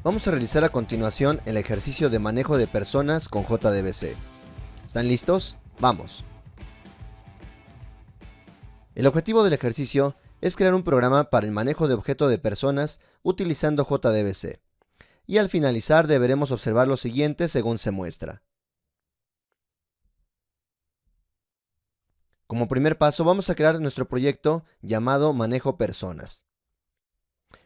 Vamos a realizar a continuación el ejercicio de manejo de personas con JDBC. ¿Están listos? ¡Vamos! El objetivo del ejercicio es crear un programa para el manejo de objeto de personas utilizando JDBC. Y al finalizar deberemos observar lo siguiente según se muestra. Como primer paso vamos a crear nuestro proyecto llamado Manejo Personas.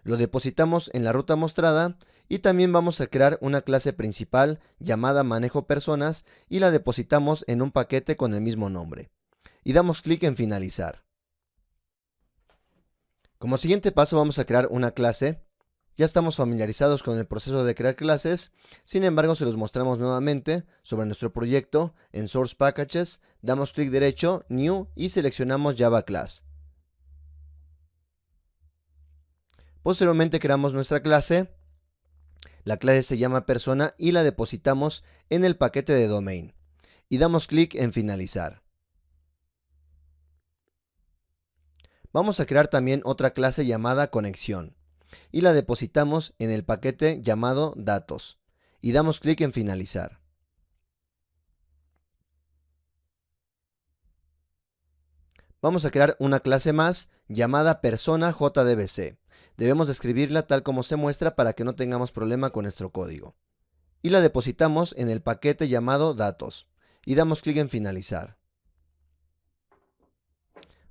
Lo depositamos en la ruta mostrada y también vamos a crear una clase principal llamada Manejo Personas y la depositamos en un paquete con el mismo nombre. Y damos clic en Finalizar. Como siguiente paso vamos a crear una clase. Ya estamos familiarizados con el proceso de crear clases, sin embargo se los mostramos nuevamente sobre nuestro proyecto en Source Packages, damos clic derecho, New y seleccionamos Java Class. Posteriormente creamos nuestra clase, la clase se llama Persona y la depositamos en el paquete de Domain y damos clic en Finalizar. Vamos a crear también otra clase llamada Conexión y la depositamos en el paquete llamado Datos y damos clic en Finalizar. Vamos a crear una clase más llamada Persona JDBC. Debemos escribirla tal como se muestra para que no tengamos problema con nuestro código. Y la depositamos en el paquete llamado Datos y damos clic en Finalizar.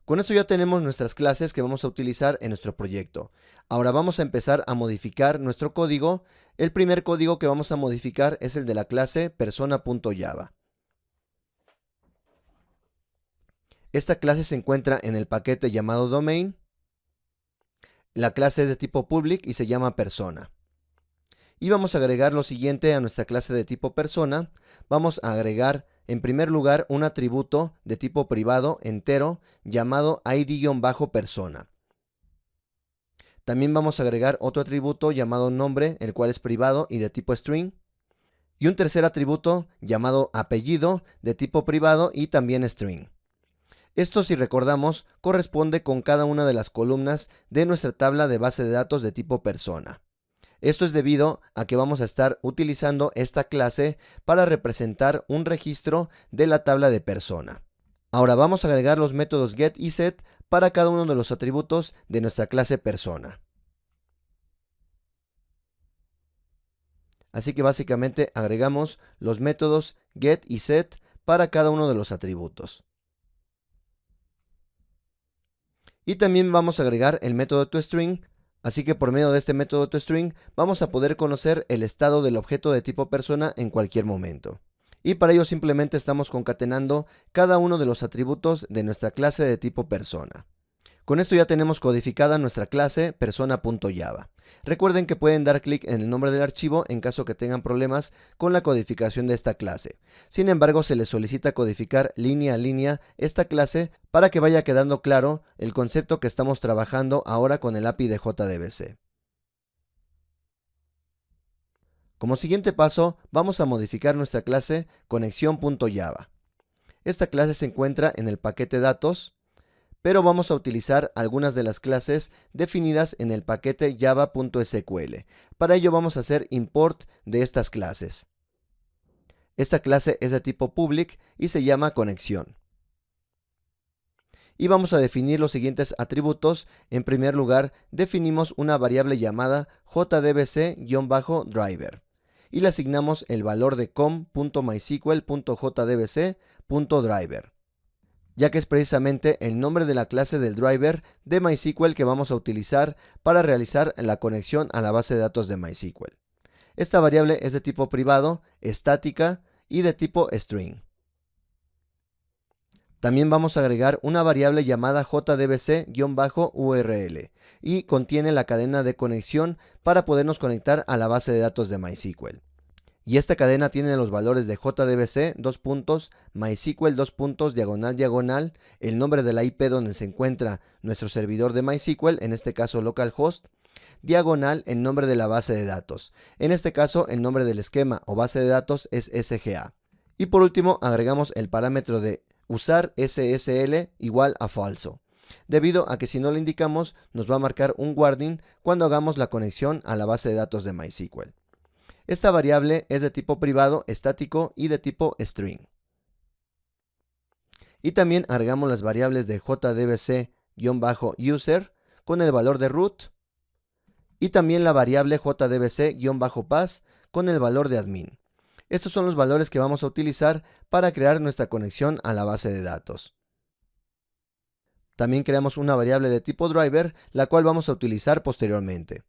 Con esto ya tenemos nuestras clases que vamos a utilizar en nuestro proyecto. Ahora vamos a empezar a modificar nuestro código. El primer código que vamos a modificar es el de la clase persona.java. Esta clase se encuentra en el paquete llamado Domain. La clase es de tipo public y se llama persona. Y vamos a agregar lo siguiente a nuestra clase de tipo persona. Vamos a agregar en primer lugar un atributo de tipo privado entero llamado id-persona. También vamos a agregar otro atributo llamado nombre, el cual es privado y de tipo string. Y un tercer atributo llamado apellido de tipo privado y también string. Esto, si recordamos, corresponde con cada una de las columnas de nuestra tabla de base de datos de tipo persona. Esto es debido a que vamos a estar utilizando esta clase para representar un registro de la tabla de persona. Ahora vamos a agregar los métodos get y set para cada uno de los atributos de nuestra clase persona. Así que básicamente agregamos los métodos get y set para cada uno de los atributos. Y también vamos a agregar el método toString, así que por medio de este método toString vamos a poder conocer el estado del objeto de tipo persona en cualquier momento. Y para ello simplemente estamos concatenando cada uno de los atributos de nuestra clase de tipo persona. Con esto ya tenemos codificada nuestra clase persona.java. Recuerden que pueden dar clic en el nombre del archivo en caso que tengan problemas con la codificación de esta clase. Sin embargo, se les solicita codificar línea a línea esta clase para que vaya quedando claro el concepto que estamos trabajando ahora con el API de JDBC. Como siguiente paso, vamos a modificar nuestra clase conexión.java. Esta clase se encuentra en el paquete datos, pero vamos a utilizar algunas de las clases definidas en el paquete java.sql. Para ello vamos a hacer import de estas clases. Esta clase es de tipo public y se llama conexión. Y vamos a definir los siguientes atributos. En primer lugar, definimos una variable llamada jdbc-driver y le asignamos el valor de com.mysql.jdbc.driver. ya que es precisamente el nombre de la clase del driver de MySQL que vamos a utilizar para realizar la conexión a la base de datos de MySQL. Esta variable es de tipo privado, estática y de tipo string. También vamos a agregar una variable llamada jdbc-url y contiene la cadena de conexión para podernos conectar a la base de datos de MySQL. Y esta cadena tiene los valores de jdbc, MySQL, el nombre de la IP donde se encuentra nuestro servidor de MySQL, en este caso localhost, diagonal el nombre de la base de datos. En este caso el nombre del esquema o base de datos es SGA. Y por último agregamos el parámetro de usar SSL igual a falso. debido a que si no lo indicamos nos va a marcar un warning cuando hagamos la conexión a la base de datos de MySQL. Esta variable es de tipo privado, estático y de tipo string. Y también agregamos las variables de jdbc-user con el valor de root y también la variable jdbc-pass con el valor de admin. Estos son los valores que vamos a utilizar para crear nuestra conexión a la base de datos. También creamos una variable de tipo driver, la cual vamos a utilizar posteriormente.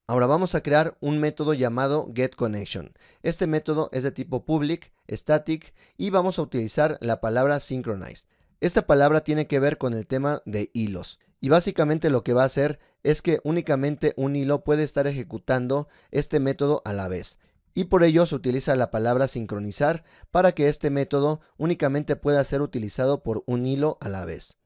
Ahora vamos a crear un método llamado getConnection. Este método es de tipo public, static y vamos a utilizar la palabra synchronize. Esta palabra tiene que ver con el tema de hilos y básicamente lo que va a hacer es que únicamente un hilo puede estar ejecutando este método a la vez. Y por ello se utiliza la palabra sincronizar para que este método únicamente pueda ser utilizado por un hilo a la vez.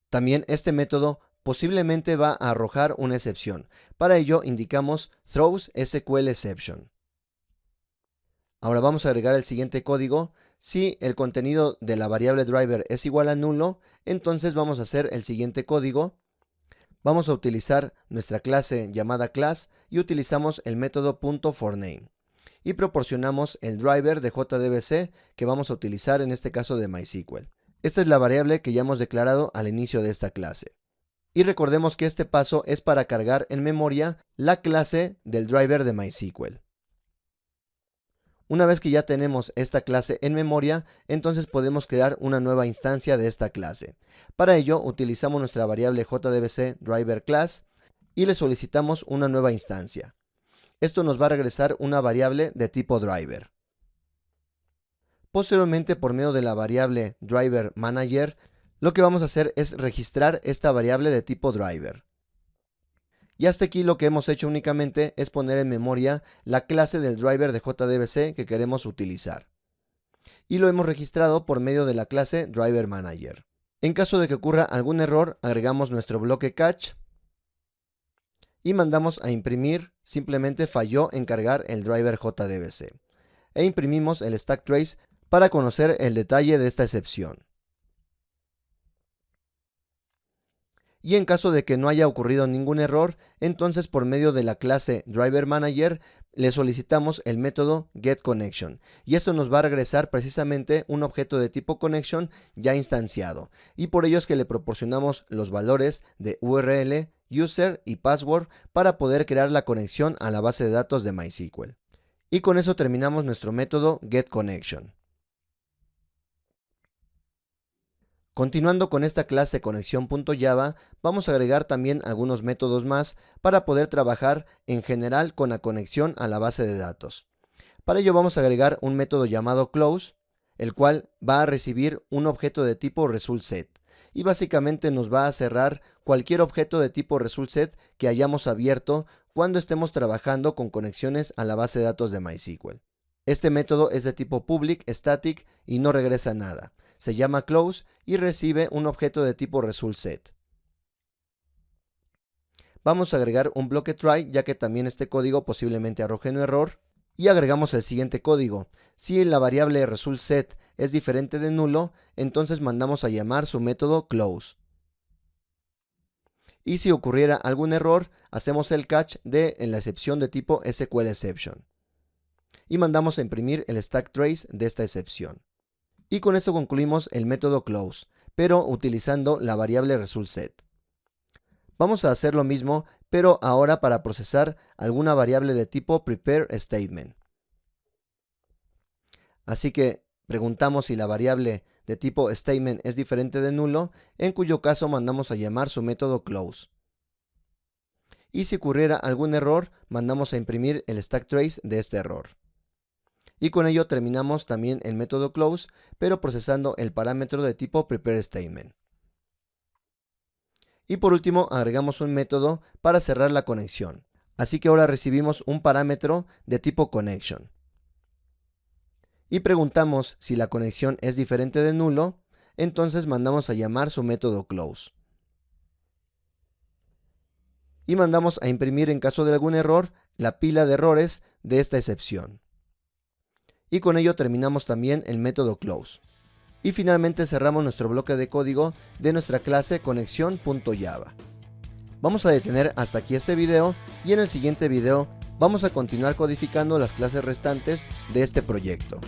También este método posiblemente va a arrojar una excepción. Para ello indicamos throws SQL exception. Ahora vamos a agregar el siguiente código. Si el contenido de la variable driver es igual a nulo, entonces vamos a hacer el siguiente código. Vamos a utilizar nuestra clase llamada class y utilizamos el método .forName. Y proporcionamos el driver de JDBC que vamos a utilizar en este caso de MySQL. Esta es la variable que ya hemos declarado al inicio de esta clase. Y recordemos que este paso es para cargar en memoria la clase del driver de MySQL. Una vez que ya tenemos esta clase en memoria, entonces podemos crear una nueva instancia de esta clase. Para ello utilizamos nuestra variable JDBC driver class y le solicitamos una nueva instancia. Esto nos va a regresar una variable de tipo driver. Posteriormente, por medio de la variable driver manager, lo que vamos a hacer es registrar esta variable de tipo driver. Y hasta aquí lo que hemos hecho únicamente es poner en memoria la clase del driver de JDBC que queremos utilizar. Y lo hemos registrado por medio de la clase driver manager. En caso de que ocurra algún error, agregamos nuestro bloque catch y mandamos a imprimir simplemente falló en cargar el driver JDBC. E imprimimos el stack trace para conocer el detalle de esta excepción. Y en caso de que no haya ocurrido ningún error, entonces por medio de la clase driver manager le solicitamos el método getConnection y esto nos va a regresar precisamente un objeto de tipo connection ya instanciado, y por ello es que le proporcionamos los valores de URL, user y password para poder crear la conexión a la base de datos de MySQL. Y con eso terminamos nuestro método getConnection. Continuando con esta clase conexión.java, vamos a agregar también algunos métodos más para poder trabajar en general con la conexión a la base de datos. Para ello vamos a agregar un método llamado close, el cual va a recibir un objeto de tipo resultSet y básicamente nos va a cerrar cualquier objeto de tipo resultSet que hayamos abierto cuando estemos trabajando con conexiones a la base de datos de MySQL. Este método es de tipo public, static y no regresa nada. Se llama close y recibe un objeto de tipo resultSet. Vamos a agregar un bloque try, ya que también este código posiblemente arroje un error, y agregamos el siguiente código. Si la variable resultSet es diferente de nulo, entonces mandamos a llamar su método close. Y si ocurriera algún error, hacemos el catch de la excepción de tipo SQL exception. Y mandamos a imprimir el stack trace de esta excepción. Y con esto concluimos el método close, pero utilizando la variable resultSet. Vamos a hacer lo mismo, pero ahora para procesar alguna variable de tipo prepareStatement. Así que preguntamos si la variable de tipo statement es diferente de nulo, en cuyo caso mandamos a llamar su método close. Y si ocurriera algún error, mandamos a imprimir el stack trace de este error. Y con ello terminamos también el método close, pero procesando el parámetro de tipo prepareStatement. Y por último agregamos un método para cerrar la conexión. Así que ahora recibimos un parámetro de tipo connection. Y preguntamos si la conexión es diferente de nulo, entonces mandamos a llamar su método close. Y mandamos a imprimir en caso de algún error la pila de errores de esta excepción. y con ello terminamos también el método close. Y finalmente cerramos nuestro bloque de código de nuestra clase conexión.java. Vamos a detener hasta aquí este video y en el siguiente video vamos a continuar codificando las clases restantes de este proyecto.